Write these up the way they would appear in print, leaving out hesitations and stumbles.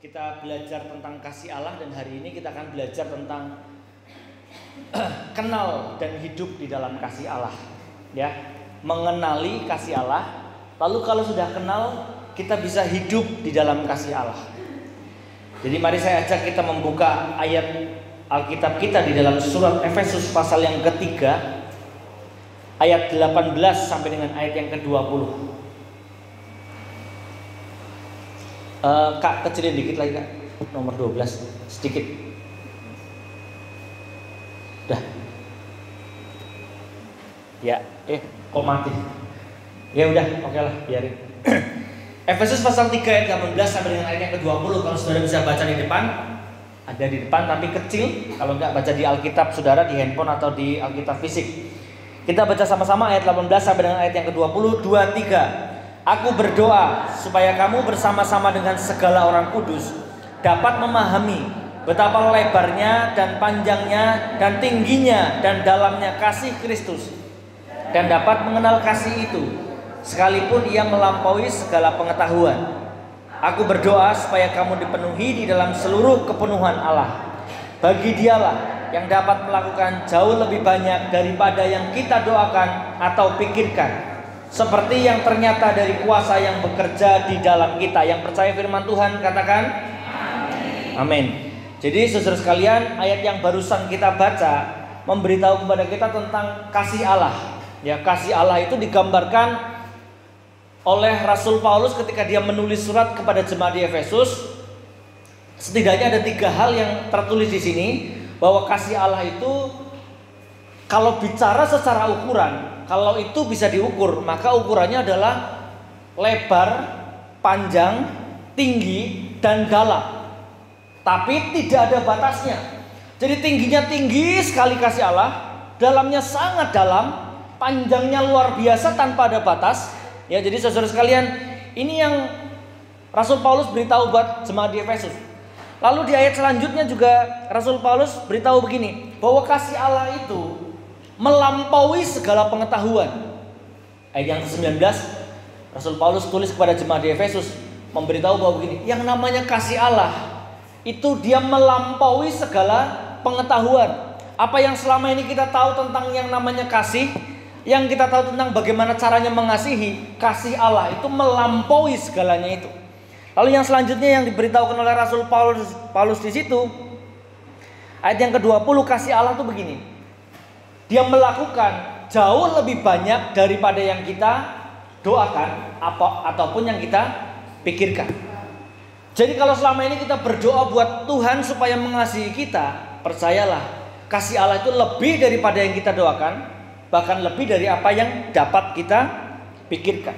Kita belajar tentang kasih Allah dan hari ini kita akan belajar tentang kenal dan hidup di dalam kasih Allah. Ya, mengenali kasih Allah. Lalu kalau sudah kenal, kita bisa hidup di dalam kasih Allah. Jadi mari saya ajak kita membuka ayat Alkitab kita di dalam surat Efesus pasal yang ketiga, ayat 18 sampai dengan ayat yang ke-20. Kak, kecilin dikit lagi Kak, nomor 12, sedikit. Dah. Ya, kok mati? Ya udah, oke lah, biarin. Efesus pasal 3 ayat 18 sampai dengan ayat yang ke-20. Kalau saudara bisa baca di depan, ada di depan tapi kecil. Kalau enggak baca di Alkitab saudara, di handphone atau di Alkitab fisik. Kita baca sama-sama ayat 18 sampai dengan ayat yang ke-20. 2, 3. Aku berdoa supaya kamu bersama-sama dengan segala orang kudus dapat memahami betapa lebarnya dan panjangnya dan tingginya dan dalamnya kasih Kristus, dan dapat mengenal kasih itu sekalipun ia melampaui segala pengetahuan. Aku berdoa supaya kamu dipenuhi di dalam seluruh kepenuhan Allah. Bagi Dialah yang dapat melakukan jauh lebih banyak daripada yang kita doakan atau pikirkan, seperti yang ternyata dari kuasa yang bekerja di dalam kita. Yang percaya firman Tuhan katakan amin. Jadi saudara sekalian, ayat yang barusan kita baca memberitahu kepada kita tentang kasih Allah. Ya, kasih Allah itu digambarkan oleh Rasul Paulus ketika dia menulis surat kepada jemaat di Efesus. Setidaknya ada 3 hal yang tertulis di sini, bahwa kasih Allah itu kalau bicara secara ukuran, kalau itu bisa diukur, maka ukurannya adalah lebar, panjang, tinggi, dan dalam. Tapi tidak ada batasnya. Jadi tingginya tinggi sekali kasih Allah, dalamnya sangat dalam, panjangnya luar biasa tanpa ada batas. Ya, jadi saudara sekalian, ini yang Rasul Paulus beritahu buat jemaat di Efesus. Lalu di ayat selanjutnya juga Rasul Paulus beritahu begini, bahwa kasih Allah itu melampaui segala pengetahuan. Ayat yang ke-19 Rasul Paulus tulis kepada jemaat di Efesus, memberitahu bahwa begini, yang namanya kasih Allah itu dia melampaui segala pengetahuan. Apa yang selama ini kita tahu tentang yang namanya kasih, yang kita tahu tentang bagaimana caranya mengasihi, kasih Allah itu melampaui segalanya itu. Lalu yang selanjutnya yang diberitahukan oleh Rasul Paulus di situ, ayat yang ke-20, kasih Allah itu begini, dia melakukan jauh lebih banyak daripada yang kita doakan ataupun yang kita pikirkan. Jadi kalau selama ini kita berdoa buat Tuhan supaya mengasihi kita, percayalah kasih Allah itu lebih daripada yang kita doakan, bahkan lebih dari apa yang dapat kita pikirkan.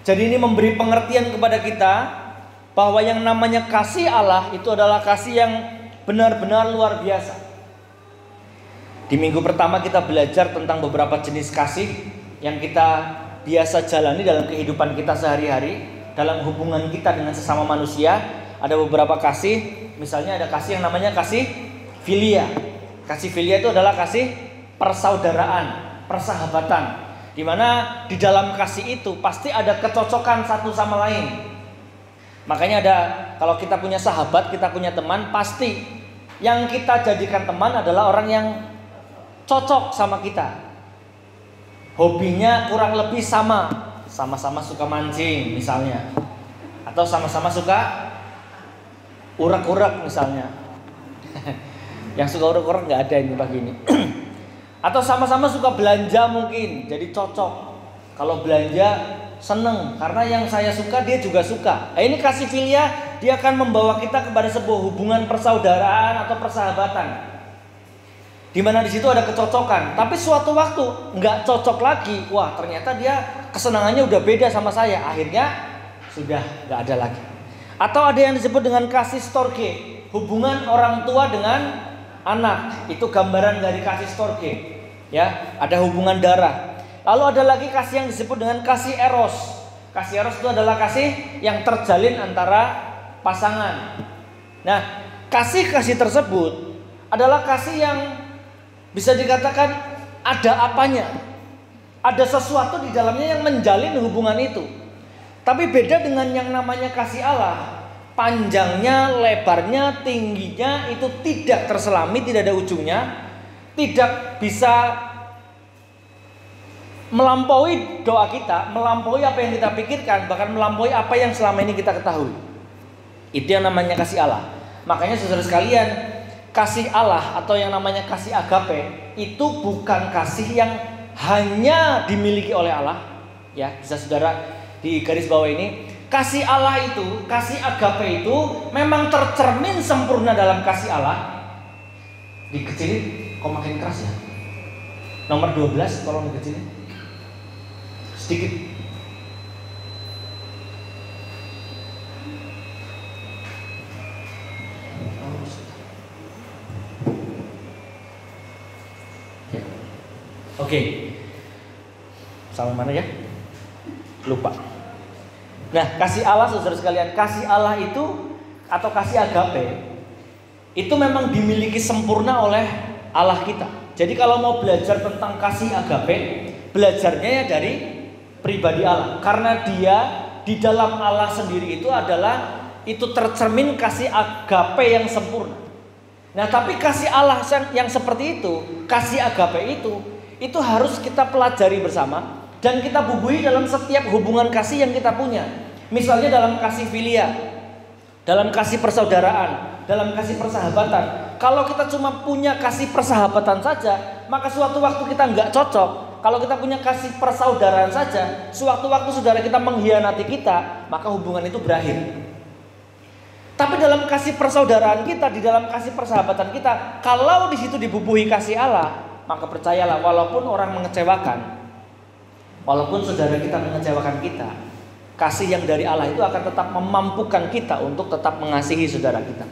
Jadi ini memberi pengertian kepada kita bahwa yang namanya kasih Allah itu adalah kasih yang benar-benar luar biasa. Di minggu pertama kita belajar tentang beberapa jenis kasih yang kita biasa jalani dalam kehidupan kita sehari-hari, dalam hubungan kita dengan sesama manusia. Ada beberapa kasih, misalnya ada kasih yang namanya kasih filia. Kasih filia itu adalah kasih persaudaraan, persahabatan, di mana di dalam kasih itu pasti ada kecocokan satu sama lain. Makanya ada, kalau kita punya sahabat, kita punya teman, pasti yang kita jadikan teman adalah orang yang cocok sama kita. Hobinya kurang lebih sama-sama suka mancing misalnya, atau sama-sama suka urak-urak misalnya. Yang suka urak-urak nggak ada ini pagi ini. Atau sama-sama suka belanja mungkin, jadi cocok. Kalau belanja seneng, karena yang saya suka dia juga suka. Nah, ini kasih filia, dia akan membawa kita kepada sebuah hubungan persaudaraan atau persahabatan, di mana di situ ada kecocokan. Tapi suatu waktu nggak cocok lagi, wah ternyata dia kesenangannya udah beda sama saya, akhirnya sudah nggak ada lagi. Atau ada yang disebut dengan kasih storge, hubungan orang tua dengan anak, itu gambaran dari kasih storge. Ya, ada hubungan darah. Lalu ada lagi kasih yang disebut dengan kasih eros. Kasih eros itu adalah kasih yang terjalin antara pasangan. Nah, kasih-kasih tersebut adalah kasih yang bisa dikatakan ada apanya, ada sesuatu di dalamnya yang menjalin hubungan itu. Tapi beda dengan yang namanya kasih Allah. panjangnya, lebarnya, tingginya itu tidak terselami, tidak ada ujungnya, tidak bisa melampaui doa kita, melampaui apa yang kita pikirkan, bahkan melampaui apa yang selama ini kita ketahui. Itu yang namanya kasih Allah. Makanya saudara sekalian, kasih Allah atau yang namanya kasih agape itu bukan kasih yang hanya dimiliki oleh Allah. Ya, bisa saudara di garis bawah ini. Kasih Allah itu, kasih agape itu memang tercermin sempurna dalam kasih Allah. Dikecilin, kok makin keras ya? Nomor 12 tolong dikecilin sedikit. Oke. Sama mana ya? Lupa. Nah, kasih Allah saudara sekalian, kasih Allah itu atau kasih agape itu memang dimiliki sempurna oleh Allah kita. Jadi kalau mau belajar tentang kasih agape, belajarnya ya dari pribadi Allah. Karena dia di dalam Allah sendiri itu adalah itu tercermin kasih agape yang sempurna. Nah, tapi kasih Allah yang seperti itu, kasih agape itu harus kita pelajari bersama. Dan kita bubuhi dalam setiap hubungan kasih yang kita punya. Misalnya dalam kasih filia, dalam kasih persaudaraan, dalam kasih persahabatan. Kalau kita cuma punya kasih persahabatan saja, maka suatu waktu kita nggak cocok. Kalau kita punya kasih persaudaraan saja, sewaktu-waktu saudara kita mengkhianati kita, maka hubungan itu berakhir. Tapi dalam kasih persaudaraan kita, di dalam kasih persahabatan kita, kalau di situ dibubuhi kasih Allah, maka percayalah, walaupun orang mengecewakan, walaupun saudara kita mengecewakan kita, kasih yang dari Allah itu akan tetap memampukan kita untuk tetap mengasihi saudara kita.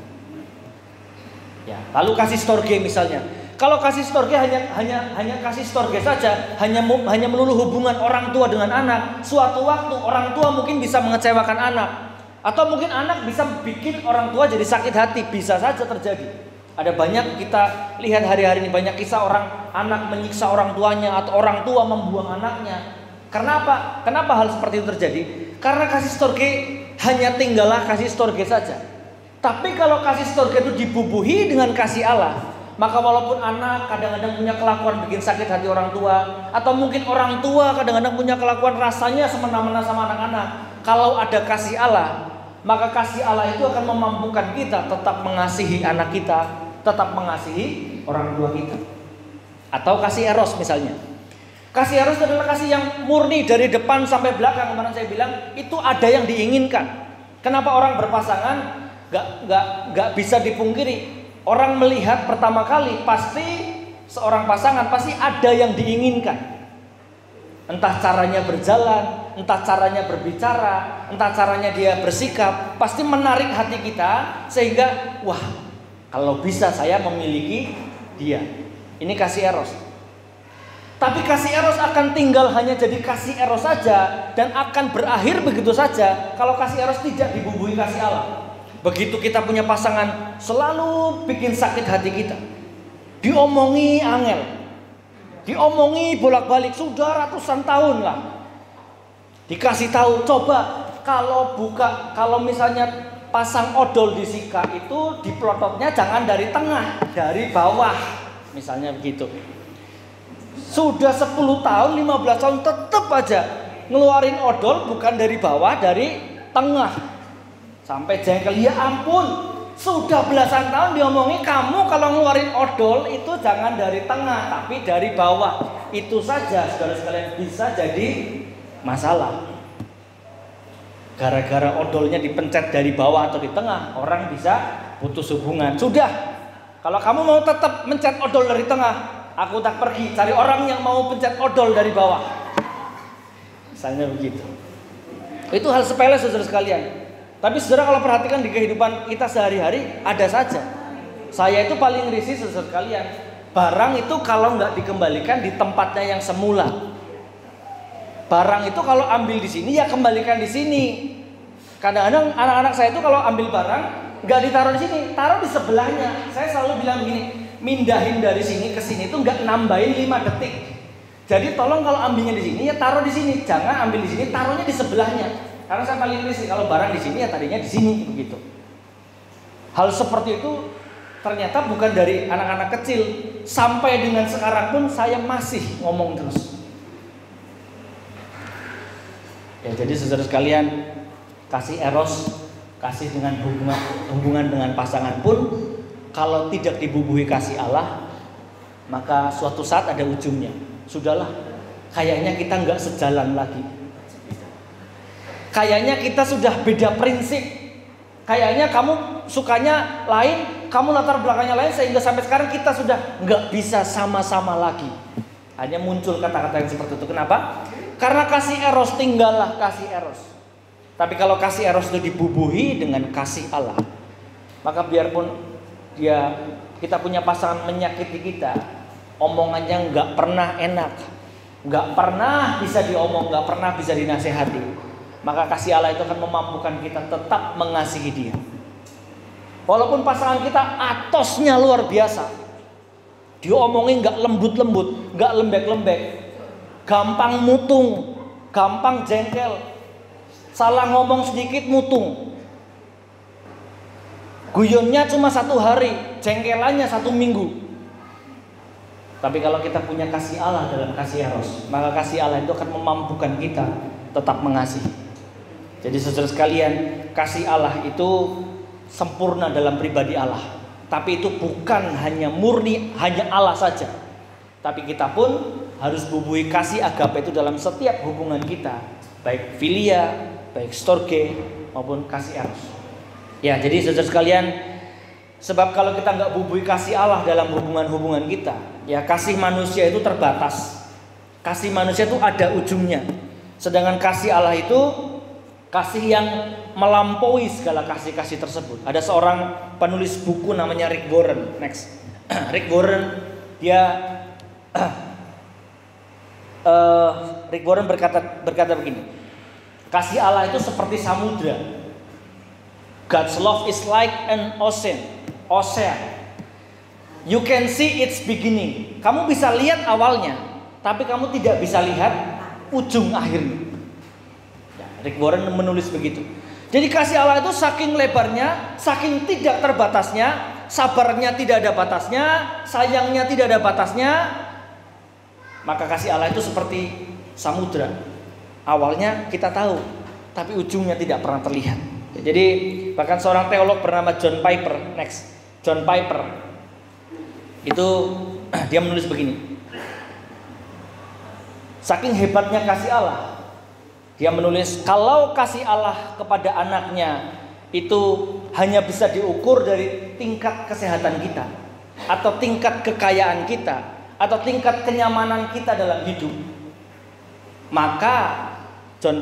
Ya, lalu kasih storge misalnya. Kalau kasih storge hanya kasih storge saja, hanya melulu hubungan orang tua dengan anak, suatu waktu orang tua mungkin bisa mengecewakan anak, atau mungkin anak bisa bikin orang tua jadi sakit hati, bisa saja terjadi. Ada banyak kita lihat hari-hari ini banyak kisah orang anak menyiksa orang tuanya atau orang tua membuang anaknya. Karena apa? Kenapa hal seperti itu terjadi? Karena kasih storge hanya tinggallah kasih storge saja. Tapi kalau kasih storge itu dibubuhi dengan kasih Allah, maka walaupun anak kadang-kadang punya kelakuan bikin sakit hati orang tua, atau mungkin orang tua kadang-kadang punya kelakuan rasanya semena-mena sama anak-anak, kalau ada kasih Allah, maka kasih Allah itu akan memampukan kita tetap mengasihi anak kita, tetap mengasihi orang tua kita. Atau kasih eros misalnya. Kasih eros adalah kasih yang murni dari depan sampai belakang. Kemarin saya bilang itu ada yang diinginkan. Kenapa orang berpasangan gak bisa dipungkiri. Orang melihat pertama kali pasti seorang pasangan pasti ada yang diinginkan. Entah caranya berjalan, entah caranya berbicara, entah caranya dia bersikap, pasti menarik hati kita sehingga wah, kalau bisa saya memiliki dia. Ini kasih eros. Tapi kasih eros akan tinggal hanya jadi kasih eros saja dan akan berakhir begitu saja kalau kasih eros tidak dibubuhi kasih Allah. Begitu kita punya pasangan selalu bikin sakit hati kita. Diomongi angel. Diomongi bolak-balik sudah ratusan tahun lah. Dikasih tahu, coba kalau misalnya pasang odol di sika itu diplototnya jangan dari tengah, dari bawah. Misalnya begitu. Sudah 10 tahun, 15 tahun tetap aja ngeluarin odol bukan dari bawah, dari tengah. Sampai jengkel, ya ampun, sudah belasan tahun diomongi kamu kalau ngeluarin odol itu jangan dari tengah tapi dari bawah. Itu saja saudara sekalian bisa jadi masalah. Gara-gara odolnya dipencet dari bawah atau di tengah, orang bisa putus hubungan. Sudah, kalau kamu mau tetap mencet odol dari tengah, aku tak pergi, cari orang yang mau pencet odol dari bawah. Misalnya begitu. Itu hal sepele saudara sekalian. Tapi saudara kalau perhatikan di kehidupan kita sehari-hari ada saja. Saya itu paling risih saudara sekalian. Barang itu kalau nggak dikembalikan di tempatnya yang semula. Barang itu kalau ambil di sini ya kembalikan di sini. Kadang-kadang anak-anak saya itu kalau ambil barang nggak ditaruh di sini, taruh di sebelahnya. Saya selalu bilang begini, mindahin dari sini ke sini itu nggak nambahin 5 detik. Jadi tolong kalau ambilnya di sini ya taruh di sini, jangan ambil di sini taruhnya di sebelahnya. Karena saya paling risih kalau barang di sini ya tadinya di sini begitu. Hal seperti itu ternyata bukan dari anak-anak kecil. Sampai dengan sekarang pun saya masih ngomong terus. Ya, jadi saudara sekalian, kasih eros, kasih dengan hubungan dengan pasangan pun kalau tidak dibubuhi kasih Allah, maka suatu saat ada ujungnya. Sudahlah, kayaknya kita nggak sejalan lagi. Kayaknya kita sudah beda prinsip. Kayaknya kamu sukanya lain, kamu latar belakangnya lain, sehingga sampai sekarang kita sudah nggak bisa sama-sama lagi. Hanya muncul kata-kata yang seperti itu. Kenapa? Karena kasih eros, tinggallah kasih eros. Tapi kalau kasih eros itu dibubuhi dengan kasih Allah, maka biarpun kita punya pasangan menyakiti kita, omongannya nggak pernah enak, nggak pernah bisa diomong, nggak pernah bisa dinasehati, maka kasih Allah itu akan memampukan kita tetap mengasihi dia. Walaupun pasangan kita atosnya luar biasa, diomongin nggak lembut-lembut, nggak lembek-lembek, gampang mutung, gampang jengkel, salah ngomong sedikit mutung, guyonnya cuma 1 hari, jengkelannya 1 minggu. Tapi kalau kita punya kasih Allah dalam kasih eros, maka kasih Allah itu akan memampukan kita tetap mengasihi. Jadi saudara sekalian, kasih Allah itu sempurna dalam pribadi Allah. Tapi itu bukan hanya murni hanya Allah saja, tapi kita pun harus bubuhi kasih agape itu dalam setiap hubungan kita, baik filia, baik storge maupun kasih eros. Ya, jadi saudara sekalian, sebab kalau kita nggak bubuhi kasih Allah dalam hubungan-hubungan kita, ya kasih manusia itu terbatas. Kasih manusia itu ada ujungnya. Sedangkan kasih Allah itu kasih yang melampaui segala kasih-kasih tersebut. Ada seorang penulis buku namanya Rick Warren. Next. Rick Warren Rick Warren berkata begini. Kasih Allah itu seperti samudra. God's love is like an ocean. You can see its beginning. Kamu bisa lihat awalnya, tapi kamu tidak bisa lihat ujung akhirnya. Rick Warren menulis begitu. Jadi kasih Allah itu saking lebarnya, saking tidak terbatasnya, sabarnya tidak ada batasnya, sayangnya tidak ada batasnya. Maka kasih Allah itu seperti samudra. Awalnya kita tahu, tapi ujungnya tidak pernah terlihat. Jadi bahkan seorang teolog bernama John Piper, John Piper itu dia menulis begini. Saking hebatnya kasih Allah, dia menulis, kalau kasih Allah kepada anaknya itu hanya bisa diukur dari tingkat kesehatan kita, atau tingkat kekayaan kita, atau tingkat kenyamanan kita dalam hidup, maka John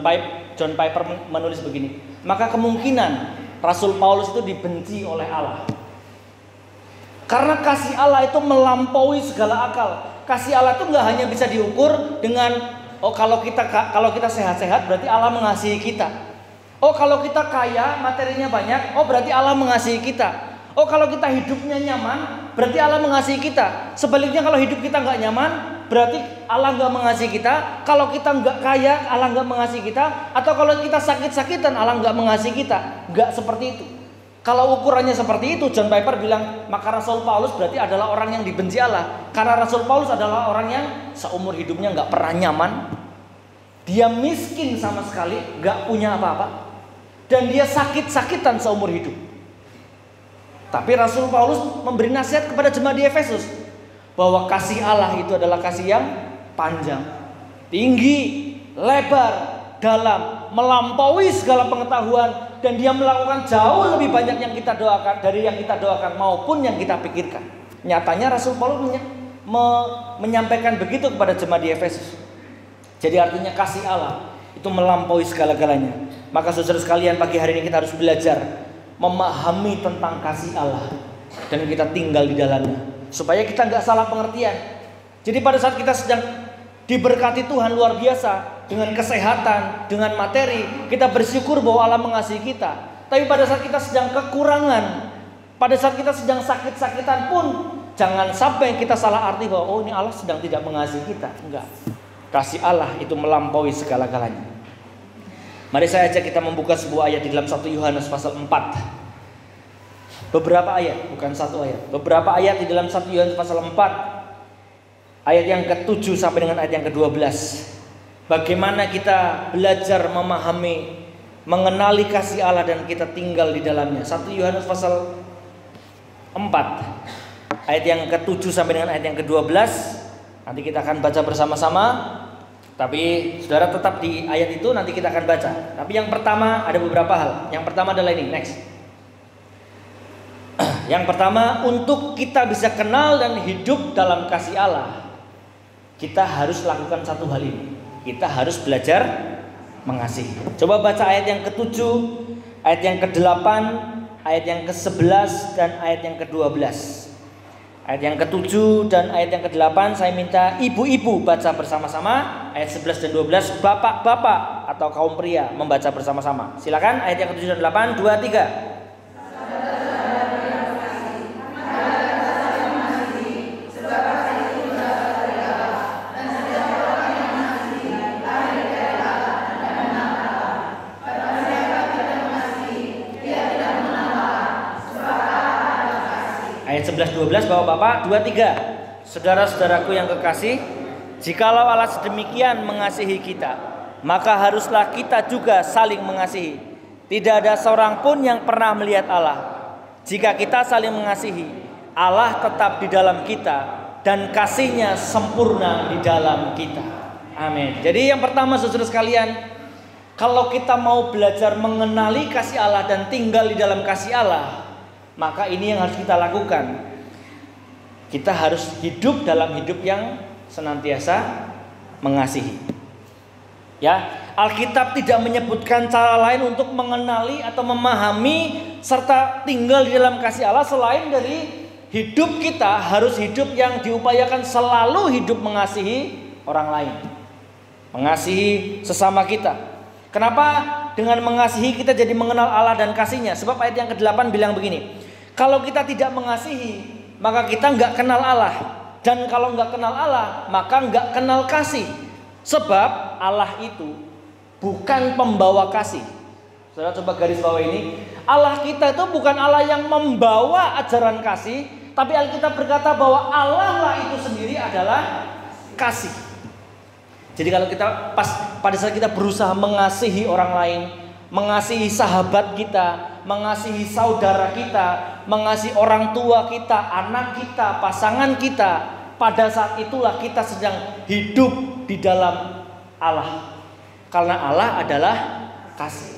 Piper menulis begini, maka kemungkinan Rasul Paulus itu dibenci oleh Allah. Karena kasih Allah itu melampaui segala akal. Kasih Allah itu nggak hanya bisa diukur dengan kalau kita sehat-sehat berarti Allah mengasihi kita. Kalau kita kaya, materinya banyak, berarti Allah mengasihi kita. Kalau kita hidupnya nyaman, berarti Allah mengasihi kita. Sebaliknya kalau hidup kita nggak nyaman, berarti Allah nggak mengasihi kita. Kalau kita nggak kaya, Allah nggak mengasihi kita. Atau kalau kita sakit-sakitan, Allah nggak mengasihi kita. Nggak seperti itu. Kalau ukurannya seperti itu, John Piper bilang, maka Rasul Paulus berarti adalah orang yang dibenci Allah. Karena Rasul Paulus adalah orang yang seumur hidupnya nggak pernah nyaman. Dia miskin sama sekali, nggak punya apa-apa. Dan dia sakit-sakitan seumur hidup. Tapi Rasul Paulus memberi nasihat kepada jemaat di Efesus bahwa kasih Allah itu adalah kasih yang panjang, tinggi, lebar, dalam, melampaui segala pengetahuan. Dan dia melakukan jauh lebih banyak yang kita doakan, dari yang kita doakan maupun yang kita pikirkan. Nyatanya Rasul Paulus menyampaikan begitu kepada jemaat di Efesus. Jadi artinya kasih Allah itu melampaui segala-galanya. Maka saudara sekalian, pagi hari ini kita harus belajar memahami tentang kasih Allah dan kita tinggal di dalamnya, supaya kita nggak salah pengertian. Jadi pada saat kita sedang diberkati Tuhan luar biasa dengan kesehatan, dengan materi, kita bersyukur bahwa Allah mengasihi kita. Tapi pada saat kita sedang kekurangan, pada saat kita sedang sakit-sakitan pun, jangan sampai kita salah arti bahwa ini Allah sedang tidak mengasihi kita. Enggak. Kasih Allah itu melampaui segala-galanya. Mari saya ajak kita membuka sebuah ayat di dalam 1 Yohanes pasal 4. beberapa ayat, bukan satu ayat. Beberapa ayat di dalam 1 Yohanes pasal 4 ayat yang ke-7 sampai dengan ayat yang ke-12. Bagaimana kita belajar memahami, mengenali kasih Allah dan kita tinggal di dalamnya. 1 Yohanes pasal 4 ayat yang ke-7 sampai dengan ayat yang ke-12. Nanti kita akan baca bersama-sama. Tapi saudara tetap di ayat itu, nanti kita akan baca. Tapi yang pertama ada beberapa hal. Yang pertama adalah ini, next. Yang pertama, untuk kita bisa kenal dan hidup dalam kasih Allah, kita harus lakukan satu hal ini. Kita harus belajar mengasihi. Coba baca ayat yang ke-7, ayat yang ke-8, ayat yang ke-11 dan ayat yang ke-12. Ayat yang ke-7 dan ayat yang ke-8 saya minta ibu-ibu baca bersama-sama. Ayat 11 dan 12 bapak-bapak atau kaum pria membaca bersama-sama. Silakan ayat yang ke-7 dan 8, 2, 3. Ayat 11-12 bapak-bapak, 2-3. Saudara-saudaraku yang kekasih, jikalau Allah sedemikian mengasihi kita, maka haruslah kita juga saling mengasihi. Tidak ada seorang pun yang pernah melihat Allah. Jika kita saling mengasihi, Allah tetap di dalam kita dan kasih-Nya sempurna di dalam kita. Amin. Jadi yang pertama saudara sekalian, kalau kita mau belajar mengenali kasih Allah dan tinggal di dalam kasih Allah, maka ini yang harus kita lakukan. Kita harus hidup dalam hidup yang senantiasa mengasihi. Ya, Alkitab tidak menyebutkan cara lain untuk mengenali atau memahami serta tinggal di dalam kasih Allah selain dari hidup kita harus hidup yang diupayakan selalu hidup mengasihi orang lain, mengasihi sesama kita. Kenapa? Dengan mengasihi kita jadi mengenal Allah dan kasih-Nya. Sebab ayat yang ke-8 bilang begini, kalau kita tidak mengasihi, maka kita nggak kenal Allah. Dan kalau nggak kenal Allah, maka nggak kenal kasih. Sebab Allah itu bukan pembawa kasih. Saudara coba garis bawah ini. Allah kita itu bukan Allah yang membawa ajaran kasih, tapi Alkitab berkata bahwa Allah lah itu sendiri adalah kasih. Jadi kalau kita pada saat kita berusaha mengasihi orang lain, mengasihi sahabat kita, mengasihi saudara kita, mengasihi orang tua kita, anak kita, pasangan kita, pada saat itulah kita sedang hidup di dalam Allah. Karena Allah adalah kasih.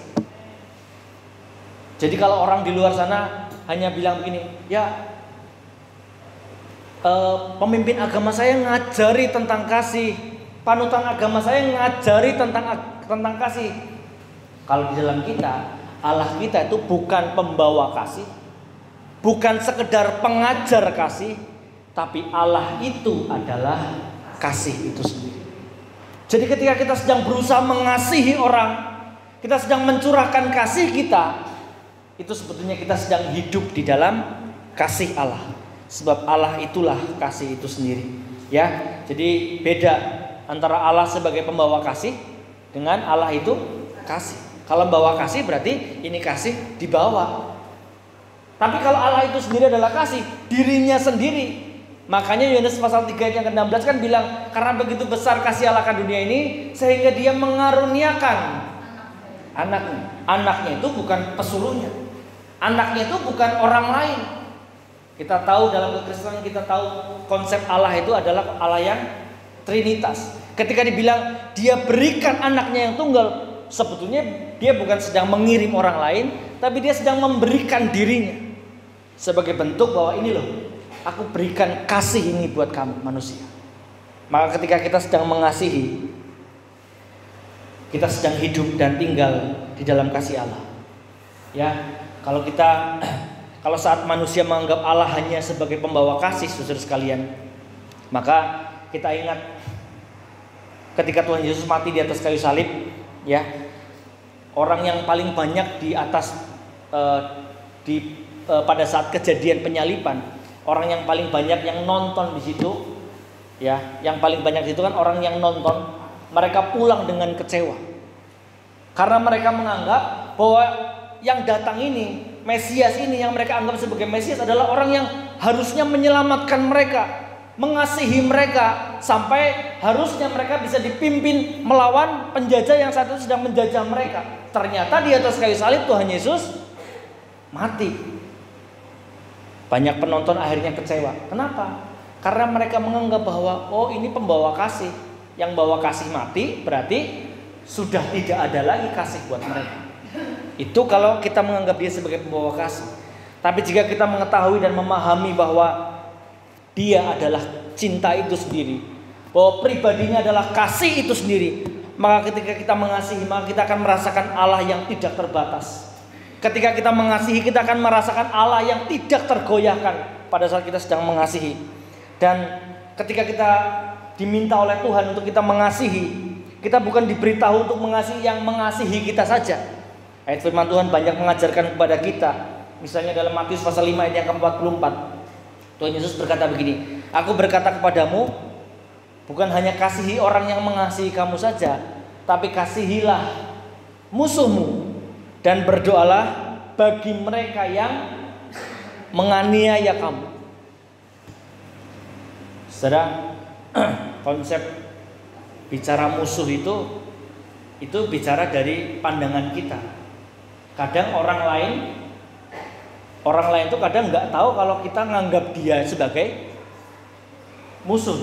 Jadi kalau orang di luar sana hanya bilang begini, ya pemimpin agama saya ngajari tentang kasih, panutan agama saya ngajari tentang kasih. Kalau di dalam kita, Allah kita itu bukan pembawa kasih, bukan sekedar pengajar kasih, tapi Allah itu adalah kasih itu sendiri. Jadi ketika kita sedang berusaha mengasihi orang, kita sedang mencurahkan kasih kita, itu sebetulnya kita sedang hidup di dalam kasih Allah. Sebab Allah itulah kasih itu sendiri. Ya, jadi beda antara Allah sebagai pembawa kasih dengan Allah itu kasih. Kalau bawa kasih berarti ini kasih dibawa. Tapi kalau Allah itu sendiri adalah kasih, dirinya sendiri. Makanya Yohanes pasal 3 ayat yang ke-16 kan bilang, karena begitu besar kasih Allah akan dunia ini, sehingga Dia mengaruniakan anaknya. Anaknya itu bukan pesuruhnya. Anaknya itu bukan orang lain. Kita tahu dalam kekristenan, kita tahu konsep Allah itu adalah Allah yang Trinitas. Ketika dibilang Dia berikan anaknya yang tunggal, sebetulnya Dia bukan sedang mengirim orang lain, tapi Dia sedang memberikan dirinya sebagai bentuk bahwa ini loh, aku berikan kasih ini buat kamu manusia. Maka ketika kita sedang mengasihi, kita sedang hidup dan tinggal di dalam kasih Allah. Ya, kalau saat manusia menganggap Allah hanya sebagai pembawa kasih, saudara sekalian, maka kita ingat ketika Tuhan Yesus mati di atas kayu salib, ya, orang yang paling banyak di atas pada saat kejadian penyaliban, orang yang paling banyak yang nonton di situ, ya, yang paling banyak di situ kan orang yang nonton, mereka pulang dengan kecewa karena mereka menganggap bahwa yang datang ini Mesias ini yang mereka anggap sebagai Mesias adalah orang yang harusnya menyelamatkan mereka, mengasihi mereka, sampai harusnya mereka bisa dipimpin melawan penjajah yang saat itu sedang menjajah mereka. Ternyata di atas kayu salib Tuhan Yesus mati. Banyak penonton akhirnya kecewa. Kenapa? Karena mereka menganggap bahwa oh ini pembawa kasih. Yang bawa kasih mati berarti sudah tidak ada lagi kasih buat mereka. Itu kalau kita menganggap dia sebagai pembawa kasih. Tapi jika kita mengetahui dan memahami bahwa dia adalah cinta itu sendiri, bahwa pribadinya adalah kasih itu sendiri, maka ketika kita mengasihi, maka kita akan merasakan Allah yang tidak terbatas. Ketika kita mengasihi, kita akan merasakan Allah yang tidak tergoyahkan pada saat kita sedang mengasihi. Dan ketika kita diminta oleh Tuhan untuk kita mengasihi, kita bukan diberitahu untuk mengasihi yang mengasihi kita saja. Ayat firman Tuhan banyak mengajarkan kepada kita. Misalnya dalam Matius pasal 5 ayat yang ke-44. Tuhan Yesus berkata begini, aku berkata kepadamu, bukan hanya kasihi orang yang mengasihi kamu saja, tapi kasihilah musuhmu, dan berdoalah bagi mereka yang menganiaya kamu. Saudara, konsep bicara musuh itu bicara dari pandangan kita. Kadang orang lain itu kadang nggak tahu kalau kita nganggap dia sebagai musuh.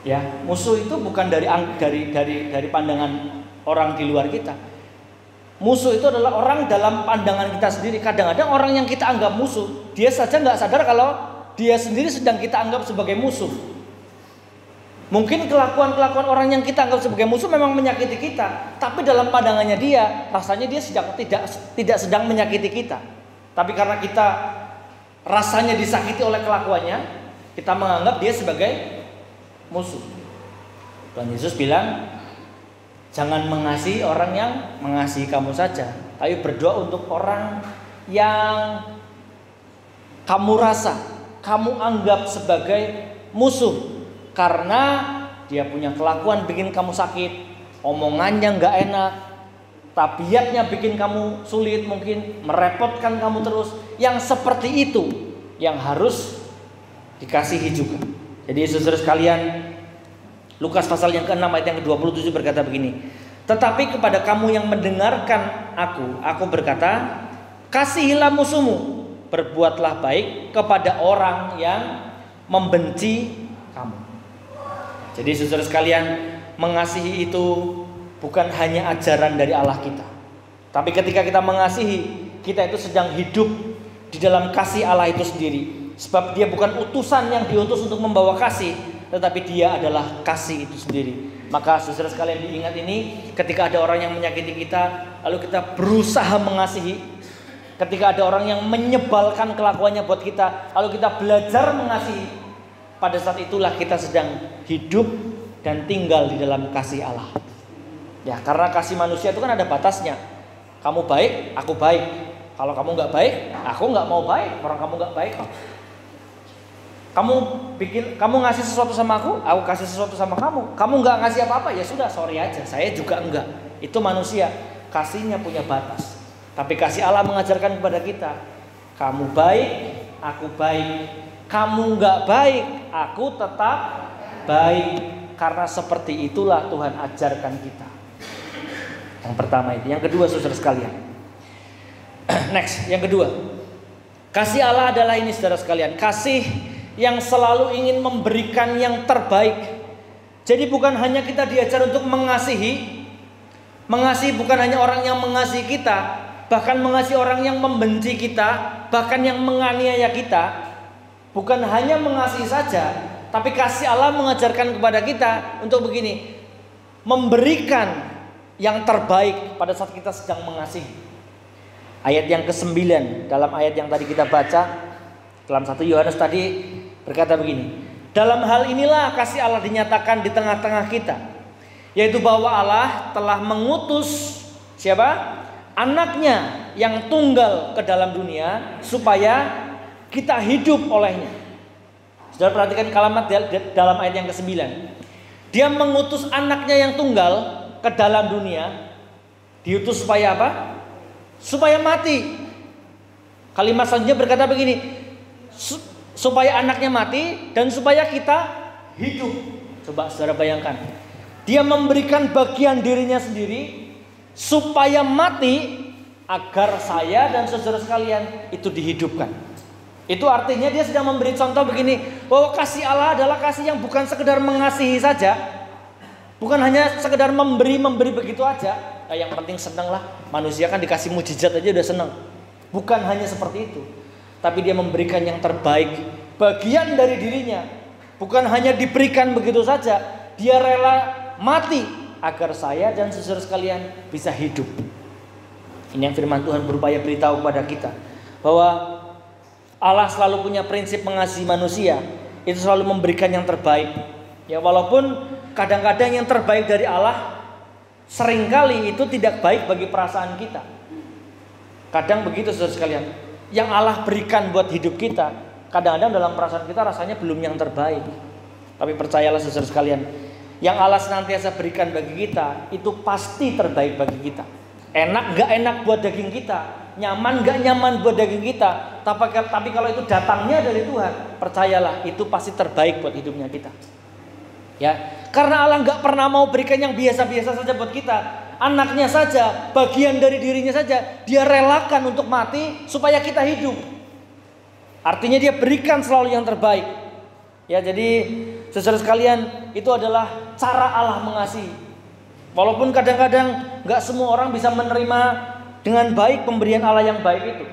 Ya, musuh itu bukan dari pandangan orang di luar kita. Musuh itu adalah orang dalam pandangan kita sendiri. Kadang-kadang orang yang kita anggap musuh, dia saja nggak sadar kalau dia sendiri sedang kita anggap sebagai musuh. Mungkin kelakuan-kelakuan orang yang kita anggap sebagai musuh memang menyakiti kita, tapi dalam pandangannya dia, rasanya dia tidak sedang menyakiti kita. Tapi karena kita rasanya disakiti oleh kelakuannya, kita menganggap dia sebagai musuh. Tuhan Yesus bilang, jangan mengasihi orang yang mengasihi kamu saja, tapi berdoa untuk orang yang kamu rasa, kamu anggap sebagai musuh. Karena dia punya kelakuan bikin kamu sakit, omongannya gak enak, tabiatnya bikin kamu sulit, mungkin merepotkan kamu terus. Yang seperti itu yang harus dikasihi juga. Jadi saudara sekalian, Lukas pasal yang ke-6 ayat yang ke-27 berkata begini, tetapi kepada kamu yang mendengarkan aku berkata, kasihilah musuhmu, berbuatlah baik kepada orang yang membenci kamu. Jadi saudara sekalian, mengasihi itu bukan hanya ajaran dari Allah kita. Tapi ketika kita mengasihi, kita itu sedang hidup di dalam kasih Allah itu sendiri. Sebab dia bukan utusan yang diutus untuk membawa kasih, tetapi dia adalah kasih itu sendiri. Maka saudara sekalian diingat ini, ketika ada orang yang menyakiti kita, lalu kita berusaha mengasihi. Ketika ada orang yang menyebalkan kelakuannya buat kita, lalu kita belajar mengasihi. Pada saat itulah kita sedang hidup dan tinggal di dalam kasih Allah. Ya, karena kasih manusia itu kan ada batasnya. Kamu baik, aku baik. Kalau kamu nggak baik, aku nggak mau baik. Orang kamu nggak baik. Kamu ngasih sesuatu sama aku kasih sesuatu sama kamu. Kamu nggak ngasih apa-apa, ya sudah, sorry aja. Saya juga enggak. Itu manusia. Kasihnya punya batas. Tapi kasih Allah mengajarkan kepada kita, kamu baik, aku baik. Kamu nggak baik, aku tetap baik. Karena seperti itulah Tuhan ajarkan kita. Yang pertama itu. Yang kedua saudara sekalian. Next, yang kedua. Kasih Allah adalah ini saudara sekalian. Kasih yang selalu ingin memberikan yang terbaik. Jadi bukan hanya kita diajar untuk mengasihi. Mengasihi bukan hanya orang yang mengasihi kita, bahkan mengasihi orang yang membenci kita, bahkan yang menganiaya kita. Bukan hanya mengasihi saja, tapi kasih Allah mengajarkan kepada kita untuk begini, memberikan yang terbaik pada saat kita sedang mengasihi. Ayat yang ke-9 dalam ayat yang tadi kita baca, dalam 1 Yohanes tadi berkata begini, dalam hal inilah kasih Allah dinyatakan di tengah-tengah kita, yaitu bahwa Allah telah mengutus siapa? Anaknya yang tunggal ke dalam dunia supaya kita hidup olehnya. Saudara perhatikan kalimat dalam ayat yang ke-9. Dia mengutus anaknya yang tunggal ke dalam dunia. Diutus supaya apa? Supaya mati. Kalimat selanjutnya berkata begini, supaya anaknya mati dan supaya kita hidup. Coba saudara bayangkan, dia memberikan bagian dirinya sendiri supaya mati agar saya dan saudara sekalian itu dihidupkan. Itu artinya dia sedang memberi contoh begini, bahwa kasih Allah adalah kasih yang bukan sekedar mengasihi saja, bukan hanya sekedar memberi begitu aja. Yang penting senang lah, manusia kan dikasih mujizat aja udah senang. Bukan hanya seperti itu, tapi dia memberikan yang terbaik, bagian dari dirinya. Bukan hanya diberikan begitu saja, dia rela mati agar saya dan saudara sekalian bisa hidup. Ini yang firman Tuhan berupaya beritahu kepada kita, bahwa Allah selalu punya prinsip mengasihi manusia, itu selalu memberikan yang terbaik. Ya, walaupun kadang-kadang yang terbaik dari Allah seringkali itu tidak baik bagi perasaan kita. Kadang begitu saudara sekalian, yang Allah berikan buat hidup kita, kadang-kadang dalam perasaan kita rasanya belum yang terbaik. Tapi percayalah saudara sekalian, yang Allah senantiasa berikan bagi kita itu pasti terbaik bagi kita. Enak gak enak buat daging kita, nyaman gak nyaman buat daging kita, tapi kalau itu datangnya dari Tuhan, percayalah itu pasti terbaik buat hidupnya kita. Ya, karena Allah gak pernah mau berikan yang biasa-biasa saja buat kita. Anaknya saja, bagian dari dirinya saja, dia relakan untuk mati supaya kita hidup. Artinya dia berikan selalu yang terbaik. Ya, jadi saudara sekalian, itu adalah cara Allah mengasihi. Walaupun kadang-kadang gak semua orang bisa menerima dengan baik pemberian Allah yang baik itu.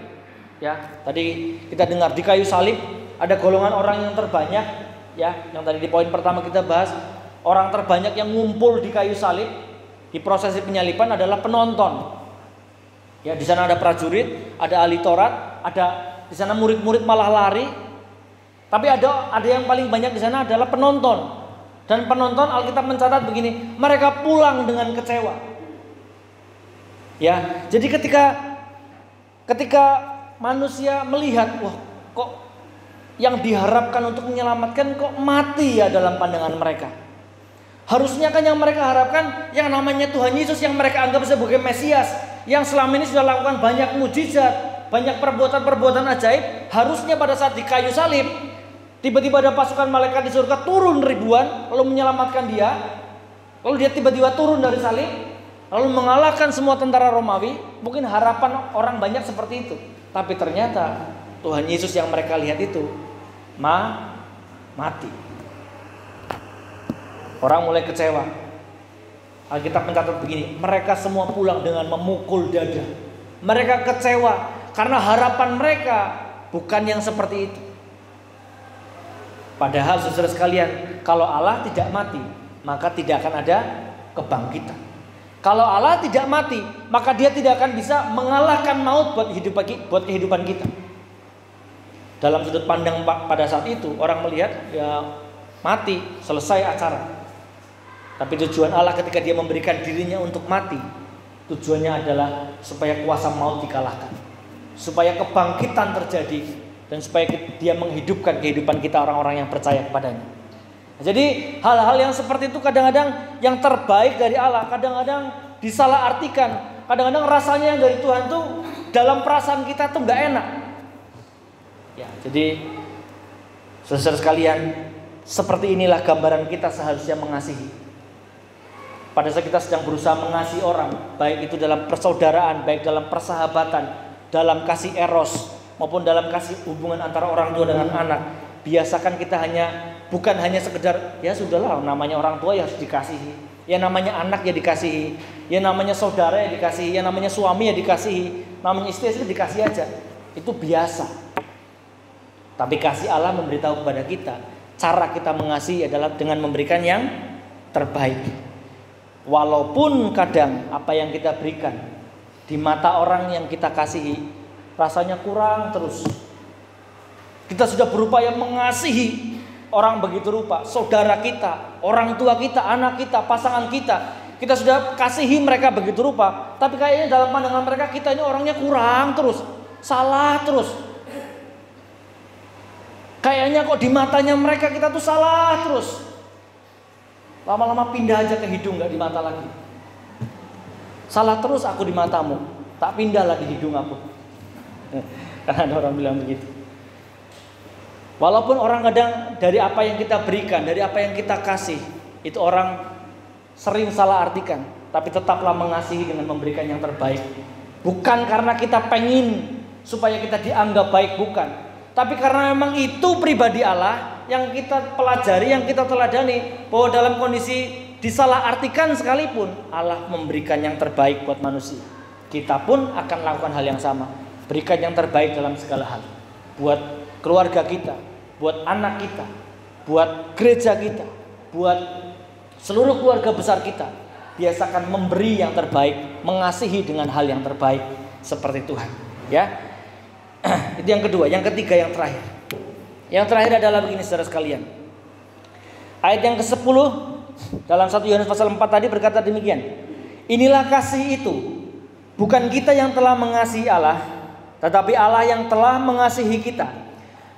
Ya, tadi kita dengar di kayu salib ada golongan orang yang terbanyak. Ya, yang tadi di poin pertama kita bahas, orang terbanyak yang ngumpul di kayu salib di prosesi penyaliban adalah penonton. Ya, di sana ada prajurit, ada ahli Taurat, ada di sana murid-murid malah lari. Tapi ada yang paling banyak di sana adalah penonton. Dan penonton, Alkitab mencatat begini, mereka pulang dengan kecewa. Ya, jadi ketika manusia melihat, wah, kok yang diharapkan untuk menyelamatkan kok mati ya dalam pandangan mereka. Harusnya kan yang mereka harapkan yang namanya Tuhan Yesus yang mereka anggap sebagai Mesias, yang selama ini sudah lakukan banyak mujizat, banyak perbuatan-perbuatan ajaib. Harusnya pada saat di kayu salib, tiba-tiba ada pasukan malaikat di surga turun ribuan lalu menyelamatkan dia. Lalu dia tiba-tiba turun dari salib lalu mengalahkan semua tentara Romawi. Mungkin harapan orang banyak seperti itu. Tapi ternyata Tuhan Yesus yang mereka lihat itu mati. Orang mulai kecewa. Alkitab mencatat begini, mereka semua pulang dengan memukul dada. Mereka kecewa karena harapan mereka bukan yang seperti itu. Padahal saudara sekalian, kalau Allah tidak mati, maka tidak akan ada kebangkitan. Kalau Allah tidak mati, maka dia tidak akan bisa mengalahkan maut buat kehidupan kita. Dalam sudut pandang pada saat itu, orang melihat ya mati, selesai acara. Tapi tujuan Allah ketika dia memberikan dirinya untuk mati, tujuannya adalah supaya kuasa maut dikalahkan, supaya kebangkitan terjadi, dan supaya dia menghidupkan kehidupan kita orang-orang yang percaya kepadanya. Jadi hal-hal yang seperti itu kadang-kadang yang terbaik dari Allah, kadang-kadang disalahartikan, kadang-kadang rasanya yang dari Tuhan tuh dalam perasaan kita tuh gak enak. Ya, jadi saudara sekalian, seperti inilah gambaran kita seharusnya mengasihi. Pada saat kita sedang berusaha mengasihi orang, baik itu dalam persaudaraan, baik dalam persahabatan, dalam kasih eros, maupun dalam kasih hubungan antara orang tua dengan anak, biasakan kita bukan hanya sekedar ya sudahlah, namanya orang tua ya harus dikasihi, ya namanya anak ya dikasihi, ya namanya saudara ya dikasihi, ya namanya suami ya dikasihi, namanya istri ya dikasihi aja. Itu biasa. Tapi kasih Allah memberitahu kepada kita, cara kita mengasihi adalah dengan memberikan yang terbaik. Walaupun kadang apa yang kita berikan di mata orang yang kita kasihi rasanya kurang terus. Kita sudah berupaya mengasihi orang begitu rupa, saudara kita, orang tua kita, anak kita, pasangan kita. Kita sudah kasihi mereka begitu rupa, tapi kayaknya dalam pandangan mereka kita ini orangnya kurang terus, salah terus. Kayaknya kok di matanya mereka kita tuh salah terus. Lama-lama pindah aja ke hidung, gak di mata lagi. Salah terus aku di matamu, tak pindahlah di hidung aku. Karena ada orang bilang begitu. Walaupun orang kadang dari apa yang kita berikan, dari apa yang kita kasih, itu orang sering salah artikan. Tapi tetaplah mengasihi dengan memberikan yang terbaik. Bukan karena kita pengen supaya kita dianggap baik, bukan. Tapi karena memang itu pribadi Allah yang kita pelajari, yang kita teladani. Bahwa dalam kondisi disalahartikan sekalipun, Allah memberikan yang terbaik buat manusia. Kita pun akan lakukan hal yang sama. Berikan yang terbaik dalam segala hal. Buat keluarga kita, buat anak kita, buat gereja kita, buat seluruh keluarga besar kita. Biasakan memberi yang terbaik, mengasihi dengan hal yang terbaik seperti Tuhan, ya. Itu yang kedua. Yang ketiga, yang terakhir. Yang terakhir adalah begini saudara sekalian. Ayat yang ke-10 dalam 1 Yohanes pasal 4 tadi berkata demikian. Inilah kasih itu, bukan kita yang telah mengasihi Allah, tetapi Allah yang telah mengasihi kita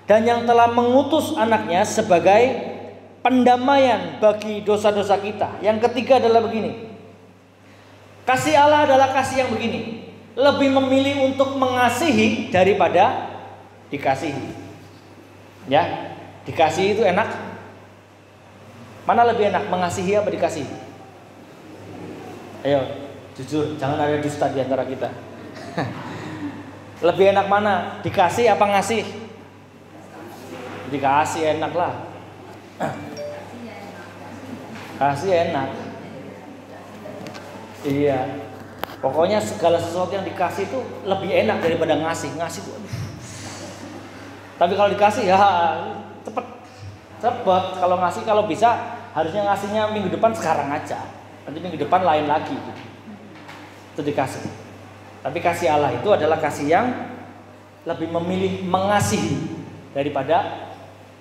dan yang telah mengutus anaknya sebagai pendamaian bagi dosa-dosa kita. Yang ketiga adalah begini. Kasih Allah adalah kasih yang begini. Lebih memilih untuk mengasihi daripada dikasihi. Ya, dikasihi itu enak. Mana lebih enak, mengasihi apa dikasihi? Ayo, jujur, jangan ada dusta di antara kita. Lebih enak mana? Dikasih apa ngasih? Dikasih enak lah. Kasih enak. Iya. Pokoknya segala sesuatu yang dikasih itu lebih enak daripada ngasih. Ngasih itu tapi kalau dikasih ya cepet. Kalau ngasih, kalau bisa harusnya ngasihnya minggu depan sekarang aja. Nanti minggu depan lain lagi gitu. Itu dikasih. Tapi kasih Allah itu adalah kasih yang lebih memilih mengasihi daripada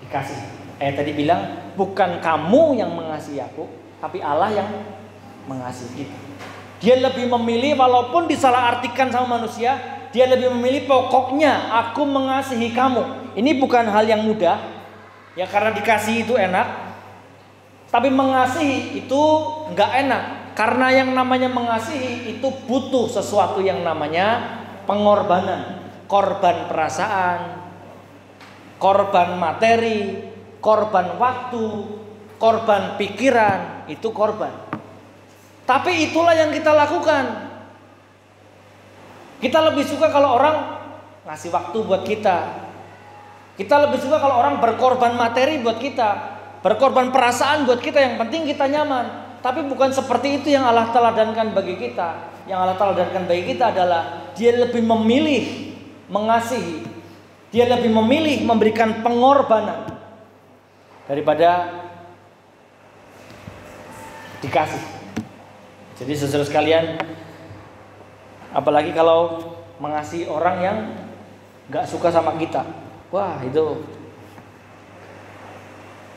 dikasih. Tadi bilang bukan kamu yang mengasihi aku, tapi Allah yang mengasihi kita. Dia lebih memilih, walaupun disalahartikan sama manusia, dia lebih memilih pokoknya aku mengasihi kamu. Ini bukan hal yang mudah, ya, karena dikasih itu enak, tapi mengasihi itu nggak enak. Karena yang namanya mengasihi itu butuh sesuatu yang namanya pengorbanan, korban perasaan, korban materi, korban waktu, korban pikiran, itu korban. Tapi itulah yang kita lakukan. Kita lebih suka kalau orang ngasih waktu buat kita. Kita lebih suka kalau orang berkorban materi buat kita, berkorban perasaan buat kita, yang penting kita nyaman. Tapi bukan seperti itu yang Allah teladankan bagi kita. Yang Allah teladankan bagi kita adalah dia lebih memilih mengasihi. Dia lebih memilih memberikan pengorbanan daripada dikasih. Jadi saudara sekalian, apalagi kalau mengasihi orang yang gak suka sama kita, wah itu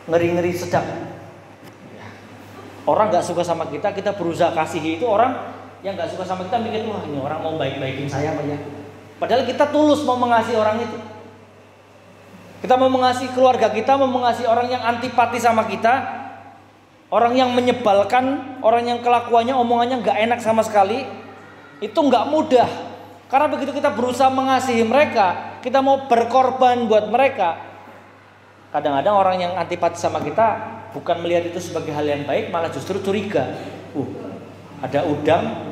ngeri-ngeri sedap. Orang gak suka sama kita, kita berusaha kasihi itu. Orang yang gak suka sama kita mikir, wah ini orang mau baik-baikin saya apa ya. Padahal kita tulus mau mengasihi orang itu. Kita mau mengasihi keluarga kita, mau mengasihi orang yang antipati sama kita, orang yang menyebalkan, orang yang kelakuannya, omongannya gak enak sama sekali. Itu gak mudah. Karena begitu kita berusaha mengasihi mereka, kita mau berkorban buat mereka, kadang-kadang orang yang antipati sama kita bukan melihat itu sebagai hal yang baik, malah justru curiga. Ada udang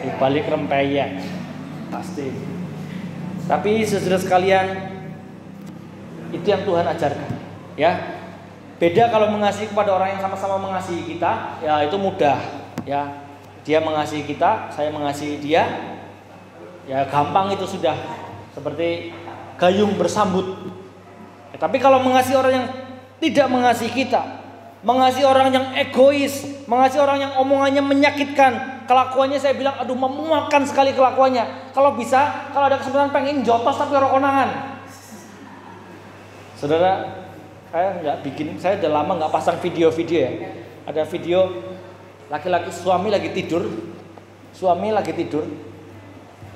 di balik rempeyek. Pasti. Tapi saudara sekalian, itu yang Tuhan ajarkan, ya. Beda kalau mengasihi kepada orang yang sama-sama mengasihi kita, ya itu mudah, ya. Dia mengasihi kita, saya mengasihi dia, ya gampang itu sudah, seperti gayung bersambut. Tapi kalau mengasihi orang yang tidak mengasihi kita, mengasihi orang yang egois, mengasihi orang yang omongannya menyakitkan, kelakuannya saya bilang aduh memuakkan sekali kelakuannya. Kalau bisa, kalau ada kesempatan pengen jotos tapi orang konangan. Saudara, saya udah lama nggak pasang video-video ya. Ada video laki-laki suami lagi tidur,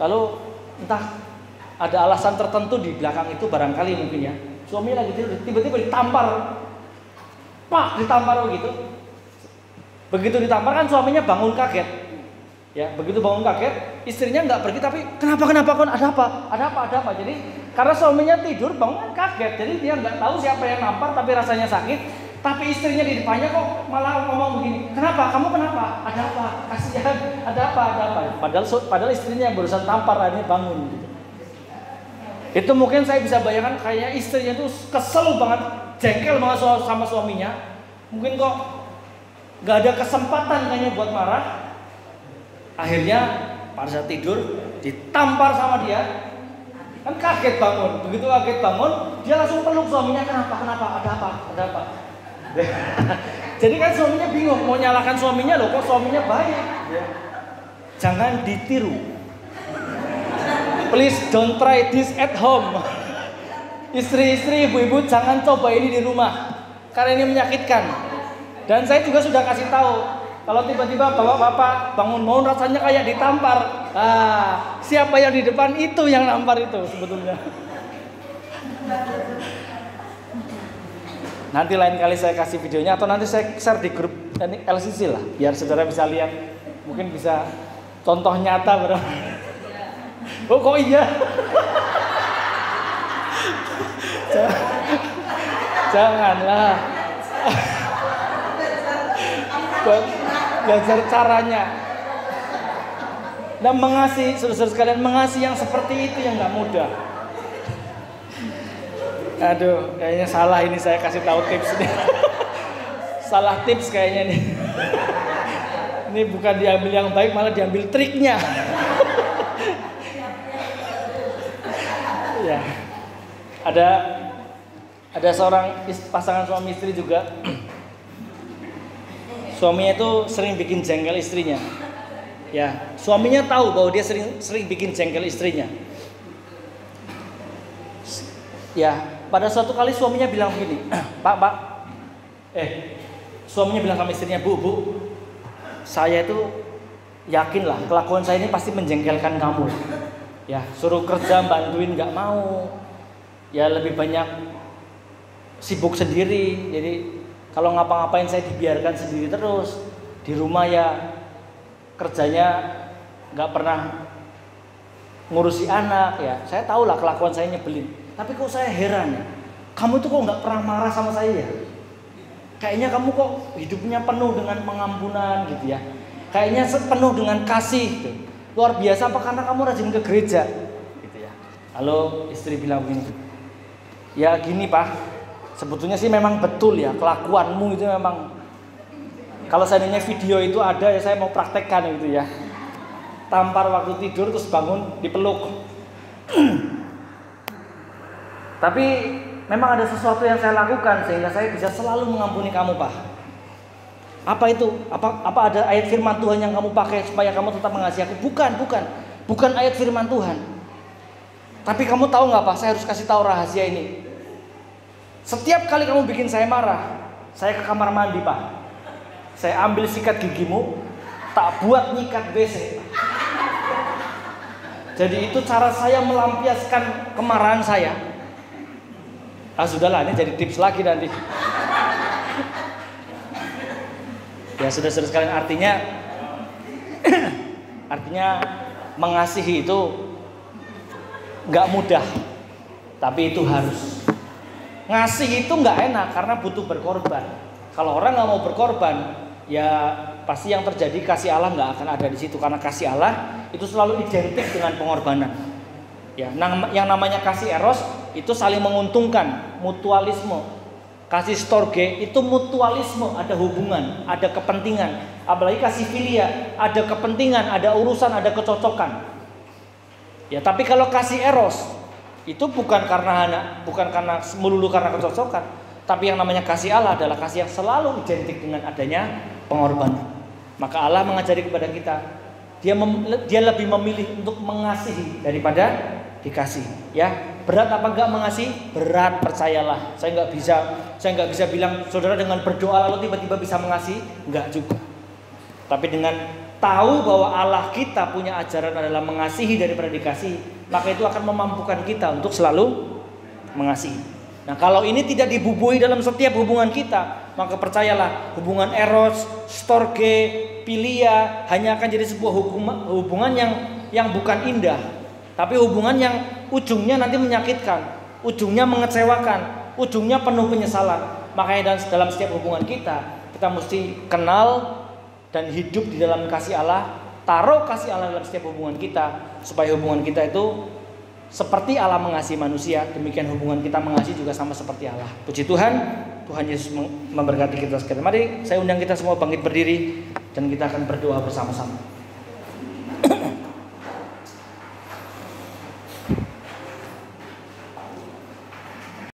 lalu entah ada alasan tertentu di belakang itu barangkali mungkin ya. Suami lagi tidur, tiba-tiba ditampar, ditampar begitu. Begitu ditampar kan suaminya bangun kaget. Ya, begitu bangun kaget, istrinya nggak pergi tapi kenapa kon ada apa? Jadi karena suaminya tidur bangun kaget, jadi dia nggak tahu siapa yang nampar tapi rasanya sakit. Tapi istrinya di depannya kok malah ngomong begini, kamu kenapa? Ada apa? Kasihan, ada apa? Padahal istrinya yang barusan tampar ini bangun. Gitu. Itu mungkin saya bisa bayangkan kayaknya istrinya tuh kesel banget, jengkel banget sama suaminya. Mungkin kok nggak ada kesempatan kayaknya buat marah. Akhirnya pada saat tidur ditampar sama dia, kan kaget bangun. Begitu kaget bangun, dia langsung peluk suaminya. Kenapa? Ada apa? Jadi kan suaminya bingung mau nyalakan suaminya loh, kok suaminya baik. Jangan ditiru. Please don't try this at home. Istri-istri, ibu-ibu jangan coba ini di rumah, karena ini menyakitkan. Dan saya juga sudah kasih tahu. Kalau tiba-tiba bapak-bapak bangun rasanya kayak ditampar. Siapa yang di depan itu yang nampar itu sebetulnya. Nanti lain kali saya kasih videonya atau nanti saya share di grup LCC lah, biar saudara bisa lihat, mungkin bisa contoh nyata berapa. Oh kok iya? Janganlah. Belajar caranya. Dan mengasihi, saudara-saudara sekalian, mengasihi yang seperti itu yang nggak mudah. Aduh, kayaknya salah ini saya kasih tahu tips ini. Salah tips kayaknya nih. Ini bukan diambil yang baik, malah diambil triknya. Ya. Ada seorang pasangan suami istri juga. Suaminya itu sering bikin jengkel istrinya. Ya, suaminya tahu bahwa dia sering bikin jengkel istrinya. Ya, pada suatu kali suaminya bilang begini, suaminya bilang sama istrinya, Bu, saya itu yakinlah kelakuan saya ini pasti menjengkelkan kamu. Ya, suruh kerja bantuin nggak mau. Ya lebih banyak sibuk sendiri. Jadi kalau ngapa-ngapain saya dibiarkan sendiri terus. Di rumah ya kerjanya nggak pernah ngurusi anak ya. Saya tahu lah kelakuan saya nyebelin. Tapi kok saya heran ya. Kamu tuh kok nggak pernah marah sama saya ya? Kayaknya kamu kok hidupnya penuh dengan pengampunan gitu ya. Kayaknya penuh dengan kasih gitu. Luar biasa apa karena kamu rajin ke gereja gitu ya. Lalu istri bilang begini. Ya gini Pak. Sebetulnya sih memang betul ya, kelakuanmu itu memang, kalau seandainya video itu ada ya saya mau praktekkan gitu ya. Tampar waktu tidur terus bangun dipeluk. Tapi memang ada sesuatu yang saya lakukan sehingga saya bisa selalu mengampuni kamu Pak. Apa itu? Apa ada ayat firman Tuhan yang kamu pakai supaya kamu tetap mengasihi aku? Bukan ayat firman Tuhan. Tapi kamu tahu nggak Pak, saya harus kasih tahu rahasia ini. Setiap kali kamu bikin saya marah, saya ke kamar mandi Pak. Saya ambil sikat gigimu, tak buat nyikat WC. Jadi itu cara saya melampiaskan kemarahan saya. Sudahlah, ini jadi tips lagi nanti. Ya saudara-saudara sekalian, artinya mengasihi itu nggak mudah, tapi itu harus. Ngasih itu nggak enak karena butuh berkorban. Kalau orang nggak mau berkorban, ya pasti yang terjadi kasih Allah nggak akan ada di situ, karena kasih Allah itu selalu identik dengan pengorbanan. Ya, yang namanya kasih eros itu saling menguntungkan, mutualisme. Kasih storge itu mutualisme, ada hubungan, ada kepentingan. Apalagi kasih filia, ada kepentingan, ada urusan, ada kecocokan. Ya, tapi kalau kasih eros itu bukan karena melulu karena kecocokan, tapi yang namanya kasih Allah adalah kasih yang selalu identik dengan adanya pengorbanan. Maka Allah mengajari kepada kita, dia lebih memilih untuk mengasihi daripada dikasih. Ya, berat apa enggak mengasihi? Berat, percayalah. Saya nggak bisa bilang saudara dengan berdoa lalu tiba-tiba bisa mengasihi, enggak juga. Tapi dengan tahu bahwa Allah kita punya ajaran adalah mengasihi daripada dikasihi, maka itu akan memampukan kita untuk selalu mengasihi. Nah, kalau ini tidak dibubui dalam setiap hubungan kita, maka percayalah hubungan eros, storge, filia hanya akan jadi sebuah hubungan yang bukan indah, tapi hubungan yang ujungnya nanti menyakitkan, ujungnya mengecewakan, ujungnya penuh penyesalan. Makanya dalam setiap hubungan kita mesti kenal dan hidup di dalam kasih Allah, taruh kasih Allah dalam setiap hubungan kita, supaya hubungan kita itu seperti Allah mengasihi manusia, demikian hubungan kita mengasihi juga sama seperti Allah. Puji Tuhan, Tuhan Yesus memberkati kita sekalian. Mari saya undang kita semua bangkit berdiri dan kita akan berdoa bersama-sama.